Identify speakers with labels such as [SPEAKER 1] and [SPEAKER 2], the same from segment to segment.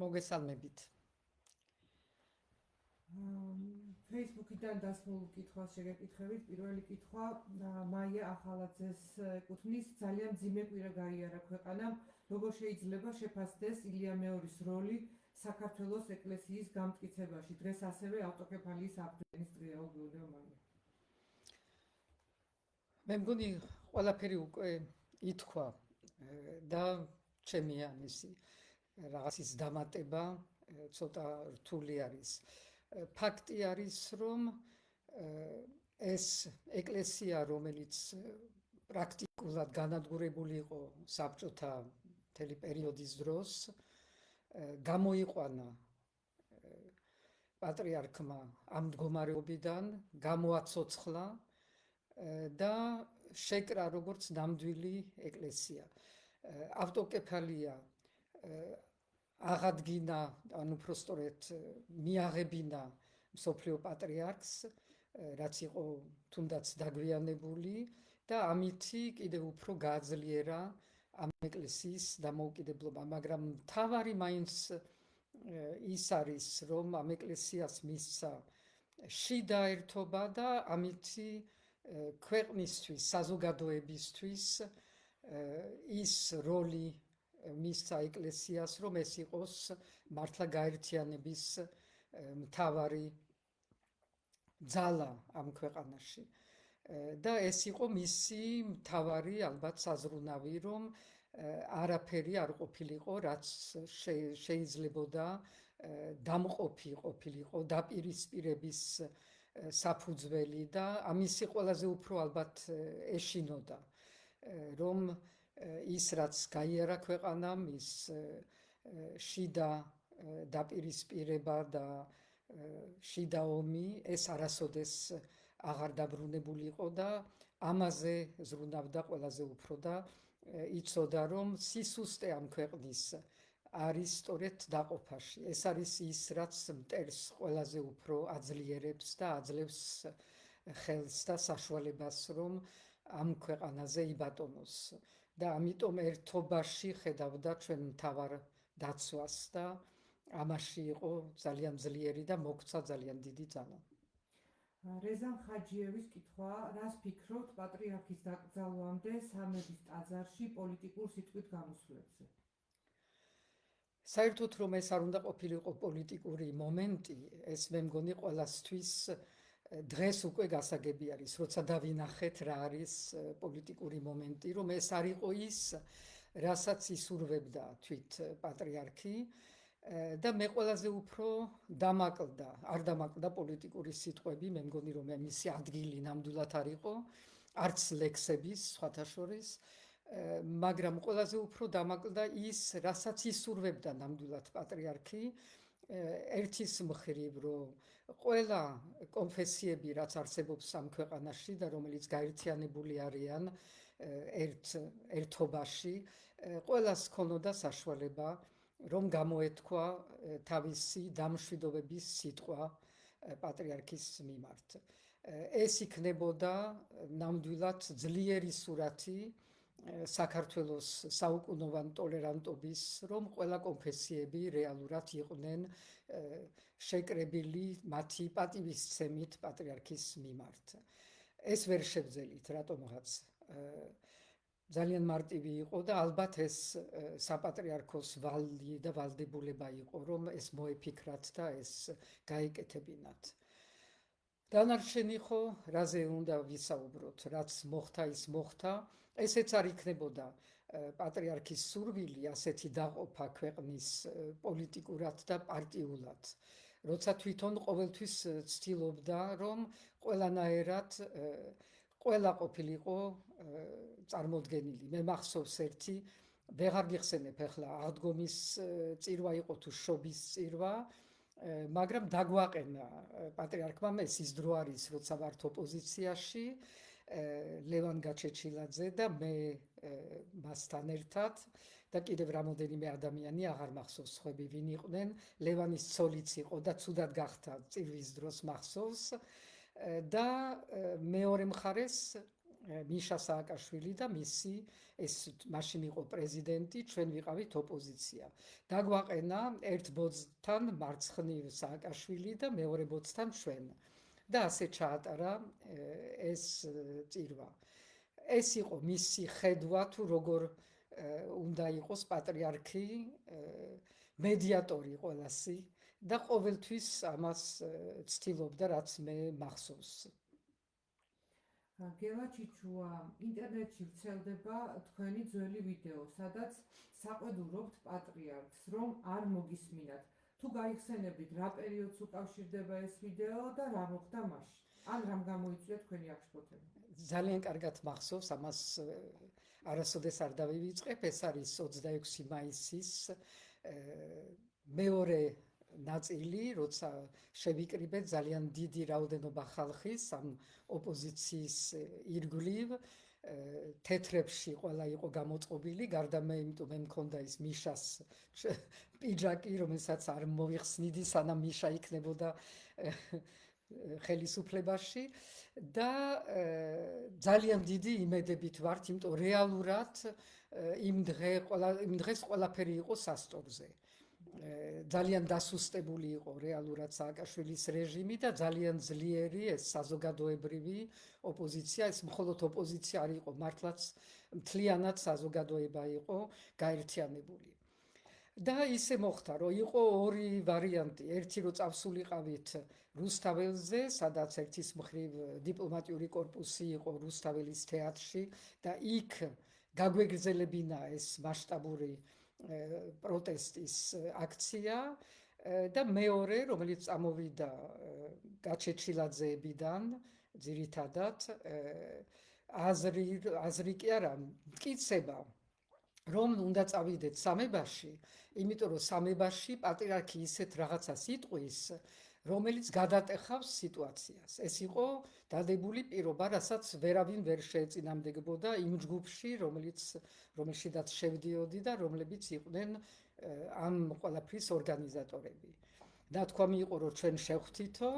[SPEAKER 1] მოგესალმებით.
[SPEAKER 2] Facebook-იდან დასმულ კითხვას შეგეკითხებით. პირველი კითხვა მაია ახალაძეს ეკუთვნის. ძალიან მძიმე კვირა გაიარა ქვეყანამ. როგორ შეიძლება შეფასდეს ილია მეორის როლი საქართველოს ეკლესიის გამტკიცებაში? დღეს ასევე ავტოკეფალიის აღდგენის დღეა. უგულო მაია.
[SPEAKER 1] მე მგონი ყველაფერი უკვე ითქვა და ჩემი ამისი რაღაცის დამატება ცოტა რთული არის. ფაქტი არის, რომ ეს ეკლესია, რომელიც პრაქტიკულად განადგურებული იყო საბჭოთა მთელი პერიოდის დროს, გამოიყვანა პატრიარქმა ამ მდგომარეობიდან, გამოაცოცხლა და შეკრა როგორც ნამდვილი ეკლესია. ავტოკეფალია აღადგინა, ან უпростоრეთ მიაღებინა მსოფლიო პატრიარქს, რაც იყო თუნდაც დაგვიანებული და ამითი კიდევ უფრო გააძლიერა ამ ეკლესიის დამოუკიდებლობა, მაგრამ მთავარი მაინც ის არის, რომ ამ ეკლესიას მისცა შიდა ერთობა და ამითი ქვეყნისთვის, საზოგადოებისთვის ის როლი მისცა ეკლესიას, რომ ეს იყოს მართლა გაერთიანების მთავარი ძალა ამ ქვეყანაში. და ეს იყო მისი მთავარი ალბათ საზრუნავი, რომ არაფერი არ ყოფილიყო, რაც შეიძლებოდა დამყოფი ყოფილიყო, დაპირისპირების საფუძველი და ამისი ყველაზე უფრო ალბათ ეშინოდა, რომ ის რაც გაიარა ქვეყანამ, ის შიდა დაპირისპირება და შიდა ომი, ეს არასოდეს აღარ დაბრუნებულიყო და ამაზე ზრუნავდა ყველაზე უფრო და იცოდა, რომ სისუსტე ამ ქვეყნის არის სწორედ დაყოფაში. ეს არის ის, რაც მტერს ყველაზე უფრო აძლიერებს და აძლევს ხელს და საშუალებას, რომ ამ ქვეყანაზე იბატონოს. და ამიტომ ერთობაში ხედავდა ჩვენ მთავარ დაცვას და ამაში იყო ძალიან ძლიერი და მოგვცა ძალიან დიდი ძალა.
[SPEAKER 2] რეზან ხაჯიევის კითხვა, რას ფიქრობთ პატრიარქის დაკრძალვამდე სამების ტაძარში პოლიტიკურ სიტყვით გამოსვლებზე?
[SPEAKER 1] საერთოდ რომ ეს არ უნდა ყოფილიყო პოლიტიკური მომენტი, ეს მე მგონი ყველასთვის დღეს უკვე გასაგები არის, როცა დავინახეთ რა არის პოლიტიკური მომენტი, რომ ეს არ იყო ის, რასაც ისურვებდა თვით პატრიარქი და მე ყველაზე უფრო არ დამაკლდა პოლიტიკური სიტყვები, მე მგონი რომ მისი ადგილი ნამდვილად არ იყო, არც ლექსების სხვათა შორის, მაგრამ ყველაზე უფრო დამაკლდა ის, რასაც ისურვებდა ნამდვილად პატრიარქი, ერთის მხრივ, რომ ყველა კონფესიები, რაც არსებობს ამ ქვეყანაში და რომელიც გაერთიანებული არიან ერთობაში, ყველას ჰქონოდა საშუალება, რომ გამოეთქვა თავისი დამშვიდობების სიტყვა პატრიარქის მიმართ. ეს იქნებოდა ნამდვილად ძლიერი სურათი საქართველოს საუკუნოვან ტოლერანტობის, რომ ყველა კონფესიები რეალურად იყვნენ შეკრებილი მათი პატივისცემით პატრიარქის მიმართ. ეს ვერ შევძელით, რატომღაც ძალიან მარტივი იყო და ალბათ ეს საპატრიარქოს ვალი და ვალდებულება იყო, რომ ეს მოეფიქრათ და ეს გაეკეთებინათ. დანარჩენი ხო რაზე უნდა ვისაუბროთ, რაც მოხდა ის მოხდა, ესეც არ იქნებოდა პატრიარქის სურვილი ასეთი დაყოფა ქვეყნის პოლიტიკურად და პარტიულად, როცა თვითონ ყოველთვის ცდილობდა, რომ ყველანაირად ყველა ყოფილიყო წარმოდგენილი. მე მახსოვს ერთი, ვეღარ გიხსენებ ახლა, აღდგომის წირვა იყო თუ შობის წირვა, მაგრამ დაგვაყენა პატრიარქმა ეს ის დრო არის, როცა ვართ ოპოზიციაში, ლევან გაჩეჩილაძე და მე მასთან ერთად და კიდევ რამოდენიმე ადამიანი, აღარ მახსოვს სხვები ვინ იყვნენ, ლევანის ცოლიც იყო და ცუდად გახდა წირვის დროს მახსოვს და მეორე მხარეს მიშა სააკაშვილი და მისი ეს მაშინ იყო პრეზიდენტი, ჩვენ ვიყავით ოპოზიცია. დაგვაყენა ერთ ბოძთან მარცხნივ სააკაშვილი და მეორე ბოძთან ჩვენ. და ასე ჩაატარა ეს წირვა. ეს იყო მისი ხედვა თუ როგორ უნდა იყოს პატრიარქი, მედიატორი ყველასი და ყოველთვის ამას ცდილობდა, რაც მე მახსოვს.
[SPEAKER 2] გელა ჩიჩუა, ინტერნეტში ვრცელდება თქვენი ძველი ვიდეო, სადაც საყვედურობთ პატრიარქს, რომ არ მოგისმინათ. თუ გაიხსენებდით, რა პერიოდს უკავშირდება ეს ვიდეო და რა მოხდა მაშინ? ან რამ გამოიწვია თქვენი აღშფოთება?
[SPEAKER 1] ძალიან კარგად მახსოვს, ამას არასოდეს არ დავივიწყებ, ეს არის 26 მაისის მეორე ნაწილი, როცა შევიკრიბეთ ძალიან დიდი რაოდენობა ხალხის ამ ოპოზიციის ირგვლივ, თეთრებში ყველა იყო გამოწყობილი, გარდა მე, იმიტომ მე მქონდა ის მიშას პიჯაკი, რომელსაც არ მოვიხსნიდი, სანამ მიშა იქნებოდა ხელისუფლებაში და ძალიან დიდი იმედებით ვართ, იმიტომ რეალურად იმ დღეს ყველაფერი იყო სასწორზე. ძალიან დასუსტებული იყო რეალურად სააკაშვილის რეჟიმი და ძალიან ძლიერი ეს საზოგადოებრივი ოპოზიცია, ეს მხოლოდ ოპოზიცია არ იყო, მართლაც მთლიანად საზოგადოება იყო გაერთიანებული. და ისე მოხდა, რომ იყო ორი ვარიანტი. ერთი რომ წავსულიყავით რუსთაველზე, სადაც ერთის მხრივ დიპლომატიური კორპუსი იყო რუსთაველის თეატრში და იქ გაგვეგრძელებინა ეს მასშტაბური პროტესტის აქცია და მეორე, რომელიც წამოვიდა გაჩეჩილაძეებიდან, ძირითადად აზრი კი არა, მტკიცება, რომ უნდა წავიდეთ სამებაში, იმიტომ რომ სამებაში პატრიარქი ისეთ რაღაცას იტყვის, რომელიც გადატეხავს სიტუაციას. ეს იყო დადებული პირობა, რასაც ვერავინ ვერ შეეწინამდეგებოდა იმ ჯგუფში, რომელშიდაც შევდიოდი და რომლებიც იყვნენ ამ ყველაფრის ორგანიზატორები. ნათქვამი იყო, რომ ჩვენ შევხვდითო,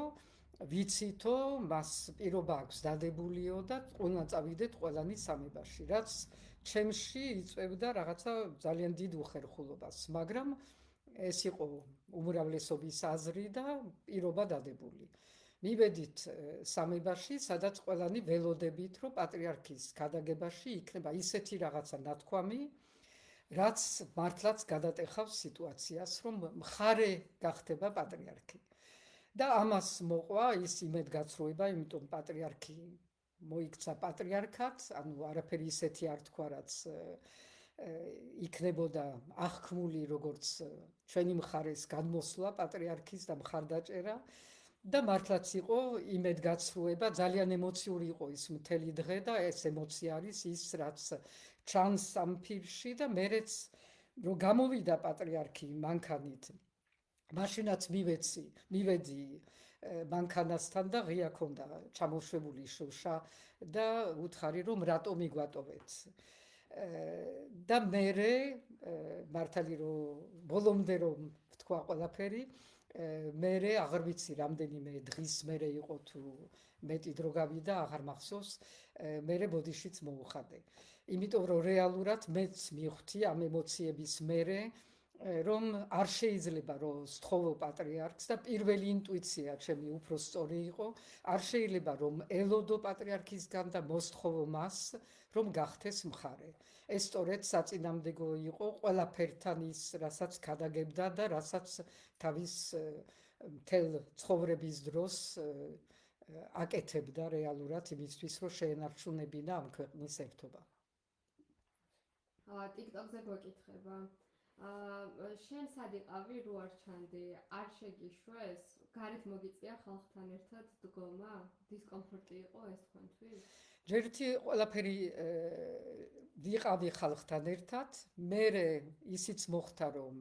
[SPEAKER 1] ვიცითო, მას პირობა აქვს დადებულიო და უნდა წავიდეთ ყველანი სამებაში, რაც ჩემში იწვევდა რაღაცა ძალიან დიდ უხერხულობას, მაგრამ ეს იყო უმრავლესობის აზრი და პირობა დადებული. მივედით სამებაში, სადაც ყველანი ველოდებით, რომ პატრიარქის გადაგებაში იქნება ისეთი რაღაცა ნათქვამი, რაც მართლაც გადატეხავს სიტუაციას, რომ მხარე გახდება პატრიარქი. და ამას მოყვა ის იმედგაცრუება, იმიტომ პატრიარქი მოიქცა პატრიარქად, ანუ არაფერი ისეთი არ თქვა, რაც იქნებოდა აღქმული როგორც ჩვენი მხარეს გადმოსვლა პატრიარქის და მხარდაჭერა და მართლაც იყო იმედგაცრუება, ძალიან ემოციური იყო ის მთელი დღე და ეს ემოცია არის ის, რაც ჩანს ამ ფილმში და მერეც რომ გამოვიდა პატრიარქი მანქანით, მაშინაც მივედი მანქანასთან და ღია ქონდა ჩამოშვებული შუშა და უთხარი რომ რატომ მიგვატოვეთ. და მერე მართალი რომ ბოლომდე რომ ვთქვა ყველაფერი, მერე აღარ ვიცი რამდენიმე დღის მერე იყო თუ მეტი დრო გავიდა, აღარ მახსოვს, მერე ბოდიშიც მოუხადე. იმიტომ რომ რეალურად მეც მივხვდი ამ ემოციების მერე, რომ არ შეიძლება რომ სთხოვო პატრიარქს და პირველი ინტუიცია ჩემი უფრო სწორი იყო, არ შეიძლება რომ ელოდო პატრიარქისგან და მოსთხოვო მას, რომ გახდეს მხარე. ეს სწორედ საწინამდეგო იყო ყველაფერთან ის, რასაც გადაგებდა და რასაც თავის მთელ ცხოვრების დროს აკეთებდა რეალურად იმისთვის, რომ შეენარჩუნებინა ამ ქვეყნის ერთობა.
[SPEAKER 3] TikTok-ზე გვეკითხება. შენ სად იყავი, რო არ ჩანდი, არ შეგიშვეს, გარეთ მოგიწია ხალხთან ერთად დგომა, დისკომფორტი იყო ეს თქვენთვის?
[SPEAKER 1] ჯერთი ყველაფერი ვიყავი ხალხთან ერთად, მერე ისიც მოხდა, რომ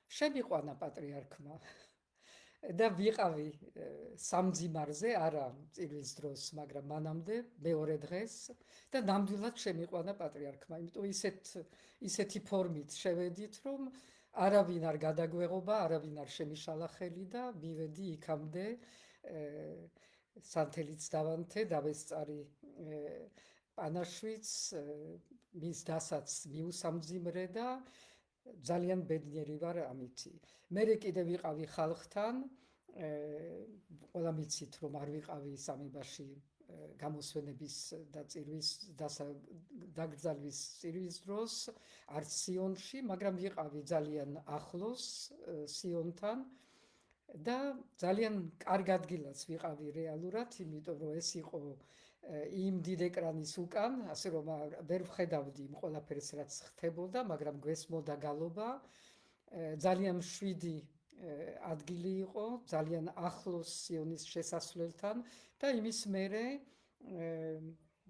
[SPEAKER 1] შემიყვანა პატრიარქმა და ვიყავი სამძიმარზე, არა წირვის დროს, მაგრამ მანამდე მეორე დღეს და ნამდვილად შემიყვანა პატრიარქმა, იმიტომ ისეთი ფორმით შევედით, რომ არავინ არ გადაგვეღობა, არავინ არ შემიშალა ხელი და მივედი იქამდე სანთელიც დავანთე, დავესწარი ყანაშვიდს მის დასაც მიუსამძიმრე და ძალიან ბედნიერი ვარ ამითი. მე კიდე ვიყავი ხალხთან, ყველა მიცით რომ არ ვიყავი სამებაში გამოსვენების და წირვის დაკრძალვის წირვის დროს, არც სიონში, მაგრამ ვიყავი ძალიან ახლოს სიონთან და ძალიან კარგ ადგილას ვიყავი რეალურად, იმიტომ რომ ეს იყო იმ დიდ ეკრანის უკან, ასე რომ ვერ ვხედავდი იმ ყველაფერს, რაც ხდებოდა, მაგრამ გვესმოდა გალობა. ძალიან მშვიდი ადგილი იყო, ძალიან ახლოს სიონის შესასვლელთან და იმის მერე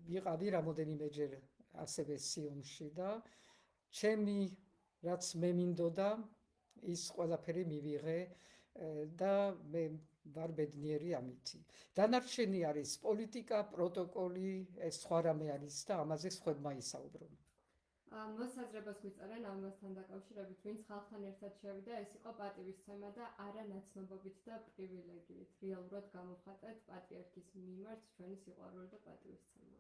[SPEAKER 1] ვიყავი რამოდენიმეჯერ ასევე სიონში და ჩემი რაც მე მინდოდა ის ყველაფერი მივიღე და მე ვარ ბედნიერი ამითი. დანარჩენი არის პოლიტიკა, პროტოკოლი, ეს სხვა რამე არის და ამაზე სხვებმა ისაუბრონ.
[SPEAKER 3] მოსაზრებას გვიწერენ ამასთან დაკავშირებით, ვინც ხალხთან ერთად შევიდა, ეს იყო პატივისცემა და არა ნაცნობობით და პრივილეგიით. რეალურად გამოვხატეთ პატრიარქის მიმართ ჩვენი სიყვარული და პატივისცემა.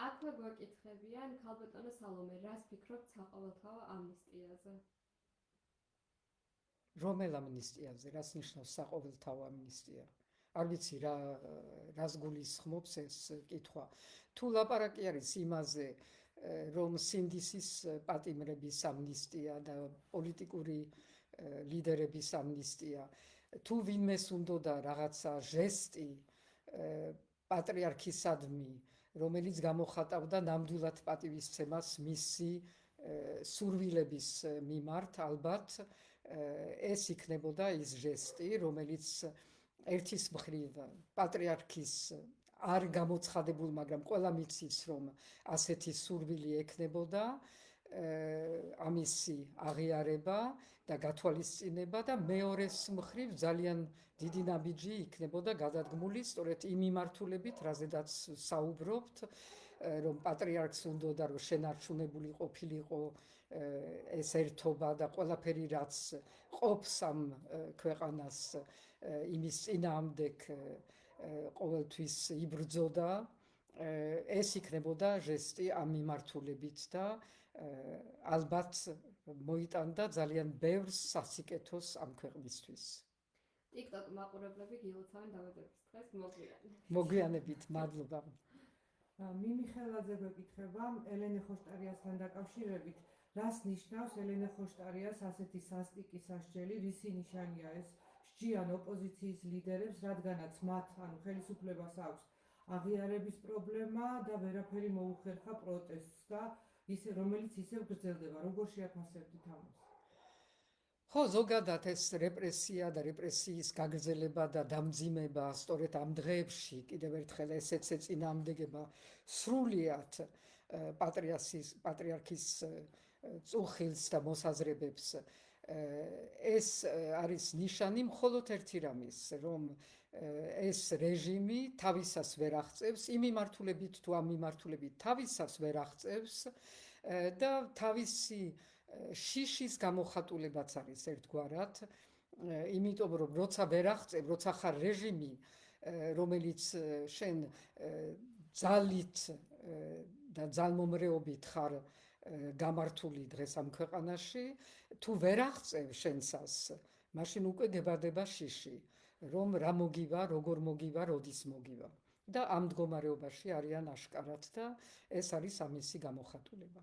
[SPEAKER 3] აქვე გვეკითხებიან, ქალბატონო სალომე, რას ფიქრობთ საყოველთაო ამნისტიაზე?
[SPEAKER 1] რომელ ამნისტიაზე, რას ნიშნავს საყოველთაო ამნისტია? არ ვიცი რას გულისხმობს ეს კითხვა. თუ ლაპარაკი არის იმაზე, რომ სინდისის პატიმრების ამნისტია და პოლიტიკური ლიდერების ამნისტია, თუ ვინმეს უნდოდა რაღაცა ჟესტი პატრიარქისადმი, რომელიც გამოხატავდა ნამდვილად პატივისცემას მისი სურვილების მიმართ, ალბათ ეს იქნებოდა ის ჟესტი, რომელიც ერთის მხრივ პატრიარქის არ გამოცხადებულ, მაგრამ ყველა მიცის, რომ ასეთი სურვილი ექნებოდა, ამისი აღიარება და გათვალისწინება და მეორეს მხრივ ძალიან დიდი ნაბიჯი იქნებოდა გადადგმული სწორედ იმ მიმართულებით, რაზედაც საუბრობთ, რომ პატრიარქს უნდოდა რომ შენარჩუნებული ყოფილიყო ეს ერთობა და ყველაფერი რაც ყოფს ამ ქვეყანას იმის წინააღმდეგ ყოველთვის იბრძოდა, ეს იქნებოდა ჟესტი ამ მიმართულებით და ალბათ მოიტანდა ძალიან ბევრ სასიკეთოს ამ ქვეყნისთვის.
[SPEAKER 3] TikTok მაყურებლები გილოცავენ დამატების დღეს,
[SPEAKER 1] მოგვიანებით, მადლობა.
[SPEAKER 2] მიმი ხელაძე გვეკითხება ელენე ხოშტარიასთან დაკავშირებით, რას ნიშნავს ელენე ხოშტარიას ასეთი სასტიკი სასჯელი, რისი ნიშანია ეს? სჯიან ოპოზიციის ლიდერებს, რადგანაც მათ, ანუ ხელისუფლებას აქვს აღიარების პრობლემა და ვერაფერი მოუხერხა პროტესტს და რომელიც ისევ გრძელდება. როგორ შეაფასებთ ამას?
[SPEAKER 1] ხო, ზოგადად ეს რეპრესია და რეპრესიის გაგრძელება და დამძიმება სწორედ ამ დღეებში, კიდევ ერთხელ ესეც ეწინააღმდეგება სრულიად პატრიარქის წუხილს და მოსაზრებებს. ეს არის ნიშანი მხოლოდ ერთი რამის, რომ ეს რეჟიმი თავისას ვერ აღწევს, იმ მიმართულებით თუ ამ მიმართულებით თავისას ვერ აღწევს და თავისი შიშის გამოხატულებაც არის ერთგვარად, იმიტომ რომ როცა ვერ აღწევ, როცა ხარ რეჟიმი, რომელიც შენ ძალით და ძალმომრეობით ხარ გამართული დღეს ამ ქვეყანაში, თუ ვერ აღწევ შენსას, მაშინ უკვე გებადება შიში, რომ რა მოგივა, როგორ მოგივა, როდის მოგივა. და ამ მდგომარეობაში არიან აშკარად და ეს არის ამისი გამოხატულება.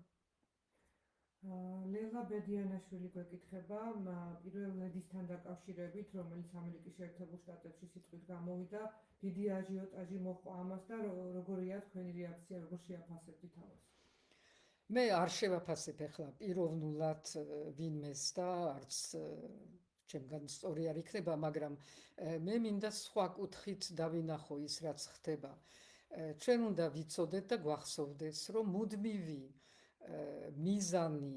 [SPEAKER 2] ლელა ბედიანაშვილი გვეკითხება პირველ ლედისთან დაკავშირებით, რომელიც ამერიკის შეერთებულ შტატებში სიტყვით გამოვიდა, დიდი აჟიოტაჟი მოჰყვა ამას და როგორია თქვენი რეაქცია, როგორ შეაფასებთ ამას?
[SPEAKER 1] მე არ შევაფასებ ახლა პიროვნულად ვინმეს და არც ჩემგან სწორი არ იქნება, მაგრამ მე მინდა სხვა კუთხით დავინახო ის, რაც ხდება. ჩვენ უნდა ვიცოდეთ და გვახსოვდეს, რომ მუდმივი მიზანი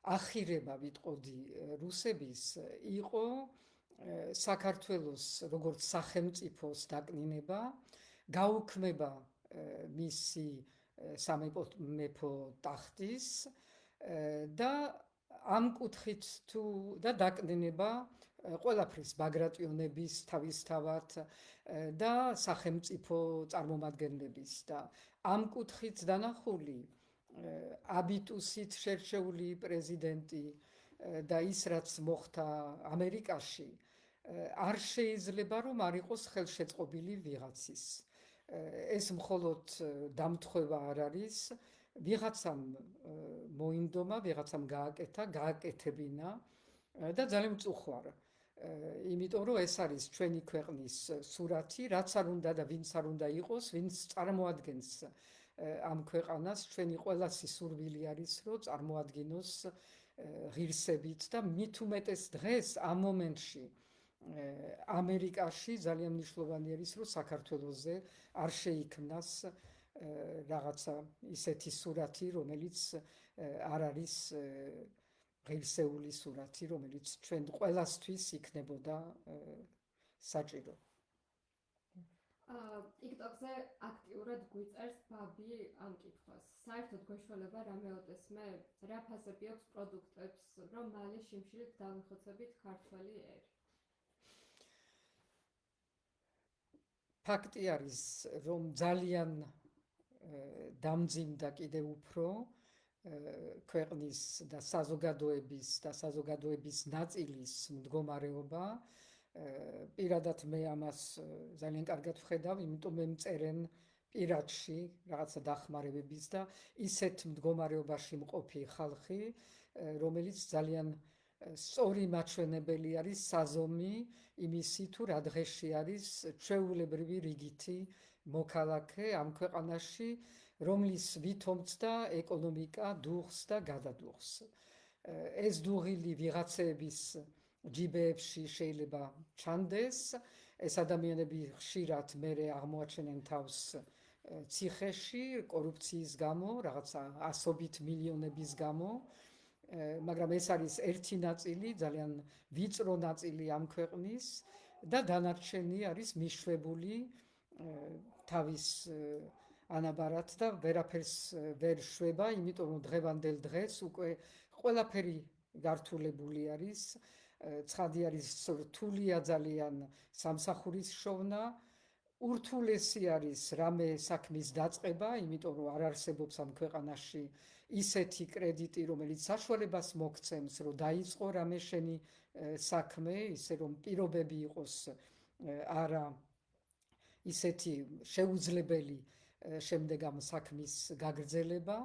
[SPEAKER 1] ახირება ვიტყოდი რუსების იყო საქართველოს როგორც სახელმწიფოს დაკნინება, გაუქმება მისი სამეფო ტახტის და ამ კუთხით და დაკნინება ყველაფრის ბაგრატიონების თავისთავად და სახელმწიფო წარმომადგენლების და ამ კუთხით დანახული აბიტუსით შერჩეული პრეზიდენტი და ის რაც მოხდა ამერიკაში არ შეიძლება რომ არ იყოს ხელშეწყობილი ვიღაცის. ეს მხოლოდ დამთხვევა არ არის, ვიღაცამ მოინდომა, ვიღაცამ გააკეთა, გააკეთებინა და ძალიან მწუხვარ. იმიტომ რომ ეს არის ჩვენი ქვეყნის სურათი, რაც არ უნდა და ვინც არ უნდა იყოს, ვინც წარმოადგენს ამ ქვეყანას, ჩვენი ყველასი სურვილი არის, რომ წარმოადგინოს ღირსებით და მით უმეტეს დღეს ამ მომენტში ამერიკაში ძალიან მნიშვნელოვანი არის, რომ საქართველოზე არ შეიქმნას რაღაცა ისეთი სურათი, რომელიც არ არის ღირსეული სურათი, რომელიც ჩვენ ყველასთვის იქნებოდა საჭირო.
[SPEAKER 3] TikTok-ზე აქტიურად გვიწერს ბაბი ამ კითხვას. საერთოდ გვეშველება რამე ოდესმე რა ფასები აქვს პროდუქტებს, რომ მალე შიმშილით დავიხოცებით ქართველი ერი?
[SPEAKER 1] ფაქტი არის, რომ ძალიან დამძიმდა კიდევ უფრო ქვეყნის და საზოგადოების ნაწილის მდგომარეობა. პირადად მე ამას ძალიან კარგად ვხედავ, იმიტომ მე მწერენ პირადში რაღაცა დახმარებების და ისეთ მდგომარეობაში მყოფი ხალხი, რომელიც ძალიან სწორი მაჩვენებელი არის საზომი იმისი თუ რა დღეში არის ჩვეულებრივი რიგითი მოქალაქე ამ ქვეყანაში, რომლის ვითომცდა ეკონომიკა დუღს და გადადუღს. ეს დუღილი ვიღაცების ჯიბეებში შეიძლება ჩანდეს, ეს ადამიანები ხშირად მერე აღმოაჩენენ თავს ციხეში კორუფციის გამო, რაღაცა ასობით მილიონების გამო, მაგრამ ეს არის ერთი ნაწილი, ძალიან ვიწრო ნაწილი ამ ქვეყნის და დანარჩენი არის მიშვებული თავის ანაბარად და ვერაფერს ვერ შვება, იმიტომ რომ დღევანდელ დღეს უკვე ყველაფერი გართულებული არის, ცხადი არის რთულია ძალიან სამსახურის შოვნა, ურთულესი არის რამე საქმის დაწყება, იმიტომ რომ არ არსებობს ამ ქვეყანაში ისეთი კრედიტი, რომელიც საშუალებას მოგცემს, რომ დაიწყო რამე შენი საქმე, ისე რომ პირობები იყოს არა ისეთი შეუძლებელი შემდეგ ამ საქმის გაგრძელება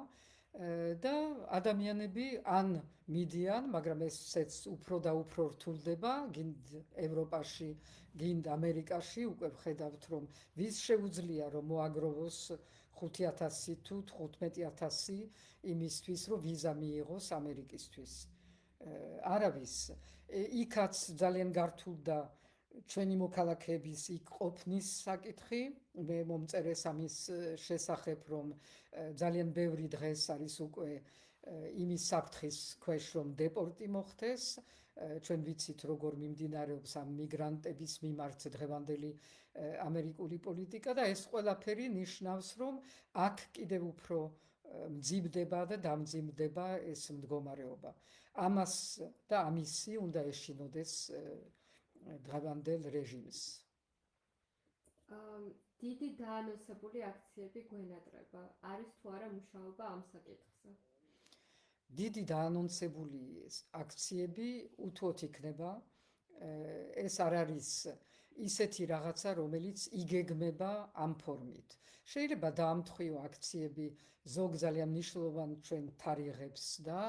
[SPEAKER 1] და ადამიანები ან მიდიან, მაგრამ ესეც უფრო და უფრო რთულდება, გინდ ევროპაში, გინდ ამერიკაში, უკვე ვხედავთ, რომ ვის შეუძლია რომ მოაგროვოს 5,000 თუ 15,000 იმისთვის, რომ ვიზა მიიღოს ამერიკისთვის. არავის. იქაც ძალიან გართულდა ჩვენი მოქალაქეების იქ ყოფნის საკითხი. მე მომწერეს ამის შესახებ, რომ ძალიან ბევრი დღეს არის უკვე იმის საფრთხის ქვეშ, რომ დეპორტი მოხდეს. ჩვენ ვიცით, როგორ მიმდინარეობს ამ მიგრანტების მიმართ დღევანდელი ამერიკული პოლიტიკა და ეს ყველაფერი ნიშნავს, რომ აქ კიდევ უფრო მძიმდება და დამძიმდება ეს მდგომარეობა. ამას და ამისი უნდა ეშინოდეს დღევანდელ რეჟიმს.
[SPEAKER 3] დიდი დაანონსებული აქციები გვენატრება. არის თუ არა მუშაობა ამ საკითხზე?
[SPEAKER 1] დიდი დაანონსებული აქციები უთუოდ იქნება. ეს არ არის ისეთი რაღაცა, რომელიც იგეგმება ამ ფორმით. შეიძლება დაამთხვიო აქციები ზოგ ძალიან მნიშვნელოვან ჩვენ თარიღებს და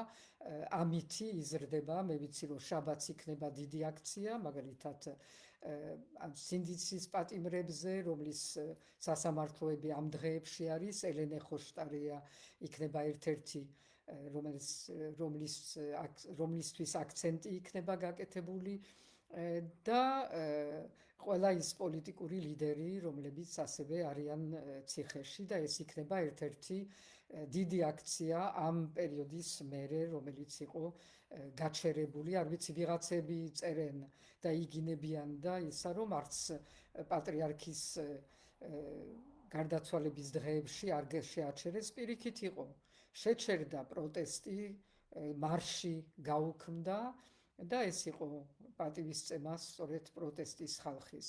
[SPEAKER 1] ამითი იზრდება. მე ვიცი, რომ შაბათს იქნება დიდი აქცია, მაგალითად სინდიცის პატიმრებზე, რომლის სასამართლოები ამ დღეებში არის, ელენე ხოშტარია იქნება ერთ-ერთი, რომლისთვის აქცენტი იქნება გაკეთებული და ყველა ის პოლიტიკური ლიდერი, რომლებიც ასევე არიან ციხეში და ეს იქნება ერთ-ერთი დიდი აქცია ამ პერიოდის მერე, რომელიც იყო გაჩერებული. არ ვიცი, ვიღაცები წერენ და იგინებიან და ისა, რომ არც პატრიარქის გარდაცვალების დღეებში არ შეაჩერეს, პირიქით იყო. შეჩერდა პროტესტი, მარში გაუქმდა და ეს იყო პატივისცემას სწორედ პროტესტის ხალხის.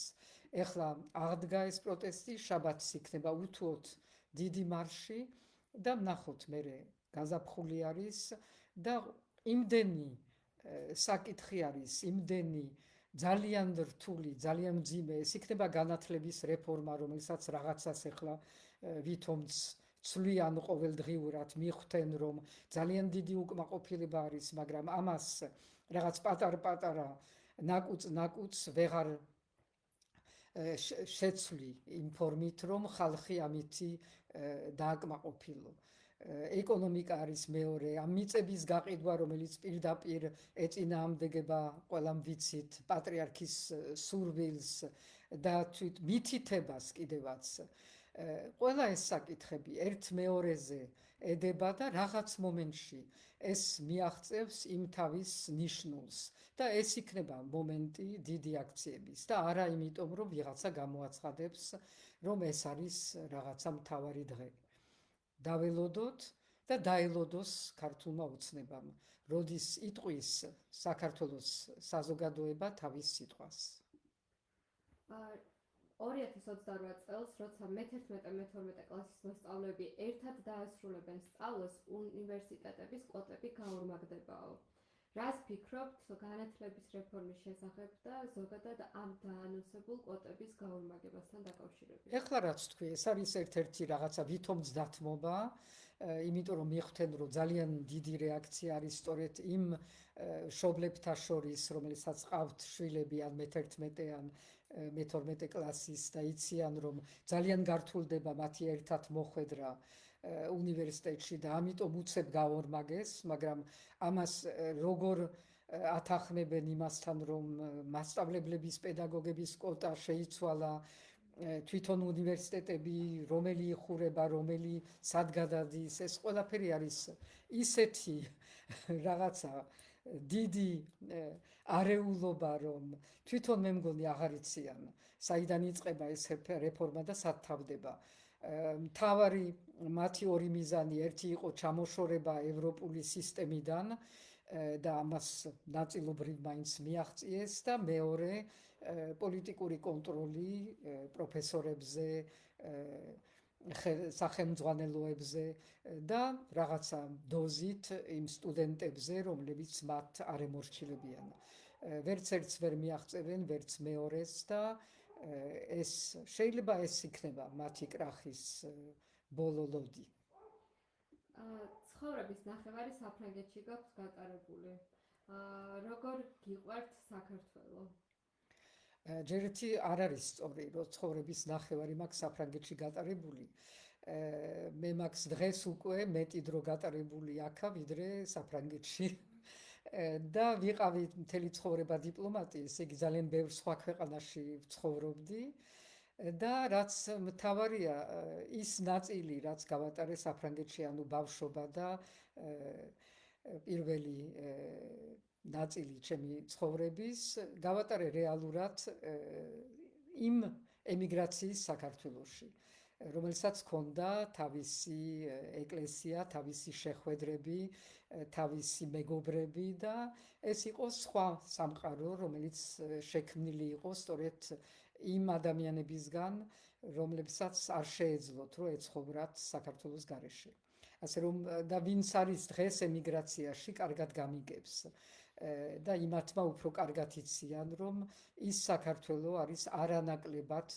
[SPEAKER 1] ეხლა აღდგა ეს პროტესტი, შაბათს იქნება უთუოდ დიდი მარში და ვნახოთ მერე გაზაფხული არის და იმდენი საკითხი არის, იმდენი ძალიან რთული, ძალიან მძიმე, ეს იქნება განათლების რეფორმა, რომელსაც რაღაცას ეხლა ვითომც ცვლიან ყოველდღიურად, მიხვდნენ რომ ძალიან დიდი უკმაყოფილება არის, მაგრამ ამას რაღაც პატარ-პატარა ნაკუწ-ნაკუწ ვეღარ შეცვლი იმ ფორმით, რომ ხალხი ამითი დააკმაყოფილო. ეკონომიკა არის მეორე, ამ მიწების გაყიდვა, რომელიც პირდაპირ ეწინააღმდეგება ყველამ ვიცით პატრიარქის სურვილს და თვით მითითებას კიდევაც. ყველა ეს საკითხები ერთ მეორეზე ედება და რაღაც მომენტში ეს მიაღწევს იმ თავის ნიშნულს და ეს იქნება მომენტი დიდი აქციების და არა იმიტომ რომ ვიღაცა გამოაცხადებს რომ ეს არის რაღაცა მთავარი დღე. დაველოდოთ და დაელოდოს ქართულმა ოცნებამ, როდის იტყვის საქართველოს საზოგადოება თავის სიტყვას.
[SPEAKER 3] 2028 წელს, როცა მე-11-მე-12 კლასის მოსწავლეები ერთად დაასრულებენ სწავლას, უნივერსიტეტების კვოტები გაორმაგდებაო. რას ფიქრობთ განათლების რეფორმის შესახებ და ზოგადად ამ დაანონსებულ კვოტების გაორმაგებასთან დაკავშირებით?
[SPEAKER 1] ეხლა რაც თქვი, ეს არის ერთ-ერთი რაღაცა ვითომც დათმობა, იმიტომ რომ მიხვდნენ რომ ძალიან დიდი რეაქცია არის სწორედ იმ მშობლებთა შორის, რომელსაც ყავთ შვილები ან მე-11 ან მე-12 კლასის და იციან რომ ძალიან გართულდება მათი ერთად მოხვედრა უნივერსიტეტში და ამიტომ უცებ გაორმაგეს, მაგრამ ამას როგორ ათანხმებენ იმასთან რომ მასწავლებლების პედაგოგების კვოტა შეიცვალა, თვითონ უნივერსიტეტები რომელი იხურება, რომელი სად გადადის, ეს ყველაფერი არის ისეთი რაღაცა დიდი არეულობა, რომ თვითონ მე მგონი აღარ იციან საიდან იწყება ეს რეფორმა და სად თავდება. მთავარი მათი ორი მიზანი, ერთი იყო ჩამოშორება ევროპული სისტემიდან და ამას ნაწილობრივ მაინც მიაღწიეს და მეორე პოლიტიკური კონტროლი პროფესორებზე, სახელმძღვანელოებზე და რაღაცა დოზით იმ სტუდენტებზე, რომლებიც მათ არ ემორჩილებიან. ვერც ერთს ვერ მიაღწევენ, ვერც მეორეს და ეს შეიძლება ეს იქნება მათი კრახის ბოლო ლოდი.
[SPEAKER 3] ცხოვრების ნახევარი საფრანგეთში გაქვს გატარებული. როგორ გიყვართ საქართველო?
[SPEAKER 1] ჯერეთი არ არის სწორი, რომ ცხოვრების ნახევარი მაქვს საფრანგეთში გატარებული. მე მაქვს დღეს უკვე მეტი დრო გატარებული აქა, ვიდრე საფრანგეთში. და ვიყავი მთელი ცხოვრება დიპლომატი, ესე იგი ძალიან ბევრ სხვა ქვეყანაში ვცხოვრობდი და რაც მთავარია ის ნაწილი, რაც გავატარე საფრანგეთში, ანუ ბავშვობა და პირველი ნაწილი ჩემი ცხოვრების, გავატარე რეალურად იმ ემიგრაციის საქართველოში, რომელსაც ჰქონდა თავისი ეკლესია, თავისი შეხვედრები, თავისი მეგობრები და ეს იყო სხვა სამყარო, რომელიც შექმნილი იყო სწორედ იმ ადამიანებისგან, რომლებსაც არ შეეძლოთ, რომ ეცხოვრათ საქართველოს გარეშე. ასე რომ და ვინც არის დღეს ემიგრაციაში, კარგად გამიგებს და იმათმა უფრო კარგად იციან, რომ ის საქართველო არის არანაკლებად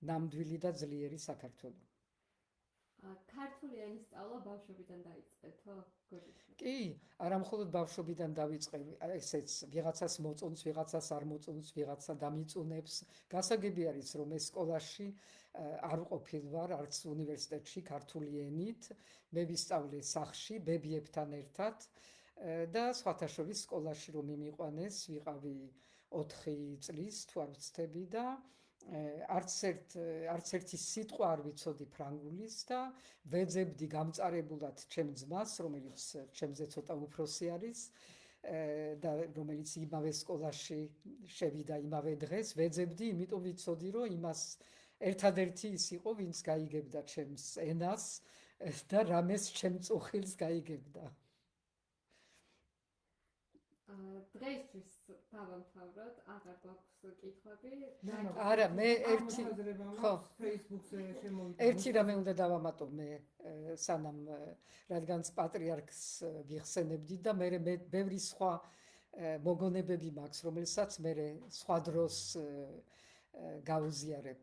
[SPEAKER 1] ნამდვილი და ძლიერი საქართველო.
[SPEAKER 3] ქართული ენის სწავლა ბავშვობიდან დაიწყეთო?
[SPEAKER 1] კი, არა მხოლოდ ბავშვობიდან დავიწყე, ესეც ვიღაცას მოწონს, ვიღაცას არ მოწონს, ვიღაცა დამიწუნებს. გასაგები არის, რომ ეს სკოლაში არ ვყოფილ ვარ, არც უნივერსიტეტში ქართული ენით, მე ვისწავლე სახლში, ბებიებთან ერთად და სხვათა შორის სკოლაში რომ მიმიყვანეს, ვიყავი 4 წლის, თუ არ ვცდები და არც ერთი სიტყვა არ ვიცოდი ფრანგულის და ვეძებდი გამწარებულად ჩემ ძმას, რომელიც ჩემზე ცოტა უფროსი არის და რომელიც იმავე სკოლაში შევიდა იმავე დღეს, ვეძებდი, იმიტომ ვიცოდი, რომ იმას ერთადერთი ის იყო, ვინც გაიგებდა ჩემს ენას და რამეს ჩემ წუხილს გაიგებდა.
[SPEAKER 3] დღეისთვის დავამთავროთ, აღარ გვაქვს კითხვები.
[SPEAKER 1] არა, მე ერთი ხო.
[SPEAKER 2] Facebook-ზე შემოვიდა.
[SPEAKER 1] ერთი რამე უნდა დავამატო მე, სანამ რადგანაც პატრიარქს ვიხსენებდი და მე ბევრი სხვა მოგონებები მაქვს, რომელსაც მე სხვა დროს გავუზიარებ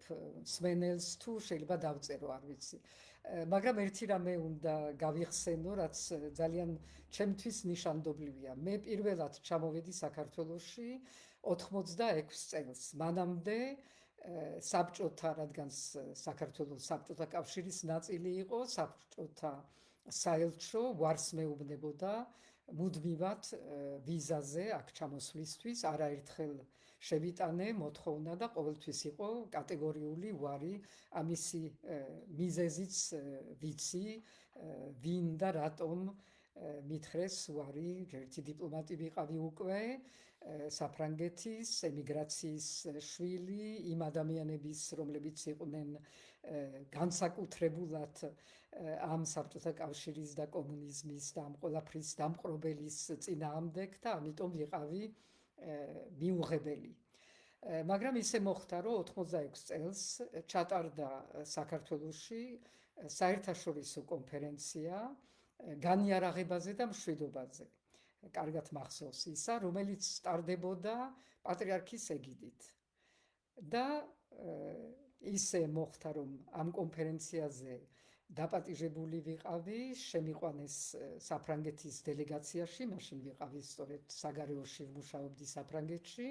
[SPEAKER 1] სმენელს თუ შეიძლება დავწერო, არ ვიცი. მაგრამ ერთი რამე უნდა გავიხსენო, რაც ძალიან ჩემთვის ნიშანდობლივია. მე პირველად ჩამოვედი საქართველოში 86 წელს. მანამდე საბჭოთა, რადგან საქართველოს საბჭოთა კავშირის ნაწილი იყო, საბჭოთა საელჩო ვარს მეუბნებოდა მუდმივად ვიზაზე აქ ჩამოსვლისთვის, არაერთხელ შევიტანე მოთხოვნა და ყოველთვის იყო კატეგორიული ვარი, ამისი მიზეზიც ვიცი, ვინ და რატომ მითხრეს ვარი, ერთი დიპლომატი ვიყავი უკვე, საფრანგეთის ემიგრაციის შვილი, იმ ადამიანების, რომლებიც იყვნენ განსაკუთრებულად ამ საბჭოთა კავშირის და კომუნიზმის და ამ ყველაფრის დამყრობელის წინააღმდეგ და ამიტომ ვიყავი მიუღებელი. მაგრამ ისე მოხდა, რომ 86 წელს ჩატარდა საქართველოში საერთაშორისო კონფერენცია განიარაღებაზე და მშვიდობაზე. კარგად მახსოვს ისა, რომელიც ტარდებოდა პატრიარქის ეგიდით. და ისე მოხდა, რომ ამ კონფერენციაზე დაპატიჟებული ვიყავი, შემიყვანეს საფრანგეთის დელეგაციაში, მაშინ ვიყავი სწორედ საგარეოში ვმუშაობდი საფრანგეთში.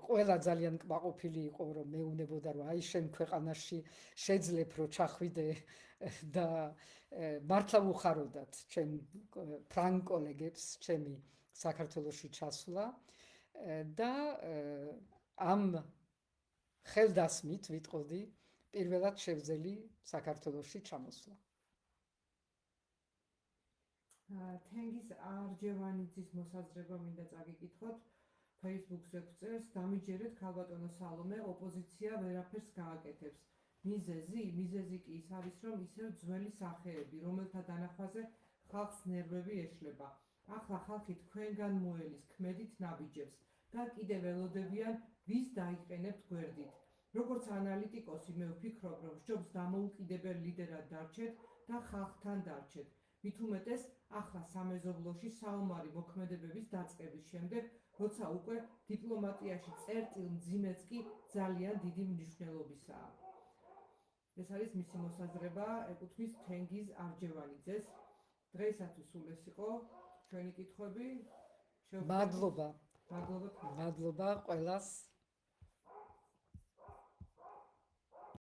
[SPEAKER 1] ყველა ძალიან კმაყოფილი იყო, რომ მეუბნებოდა, რომ აი შენ ქვეყანაში შეძლებ, რომ ჩახვიდე და მართლა უხაროდათ ჩემ ფრანგ კოლეგებს ჩემი საქართველოში ჩასვლა და ამ ხელდასმით ვიტყოდი პირველად შევძელი საქართველოში ჩამოსვლა.
[SPEAKER 2] თენგიზ არჯევანიძის მოსაზრება მინდა წაგიკითხოთ. Facebook-ზე გვწერს, დამიჯერეთ ქალბატონო სალომე, ოპოზიცია ვერაფერს გააკეთებს. მიზეზი კი ის არის, რომ ისევ ძველი სახეები, რომელთა დანახვაზე ხალხს ნერვები ეშლება. ახლა ხალხი თქვენგან მოელის ქმედით ნაბიჯებს და კიდევ ველოდებიან, ვის დაიყენებთ გვერდით. როგორც ანალიტიკოსი მე ვფიქრობ, რომ სჯობს დამოუკიდებელ ლიდერად დარჩეთ და ხალხთან დარჩეთ. მით უმეტეს ახლა სამეზობლოში საომარი მოქმედებების დაწყების შემდეგ, როცა უკვე დიპლომატიაში წერტილ მძიმეც კი ძალიან დიდი მნიშვნელობისაა. ეს არის მისი მოსაზრება, ეკუთვნის თენგიზ არჯევანიძეს. დღეისათვის სულ ეს იყო ჩვენი კითხვები.
[SPEAKER 1] მადლობა.
[SPEAKER 2] მადლობა.
[SPEAKER 1] მადლობა ყველას.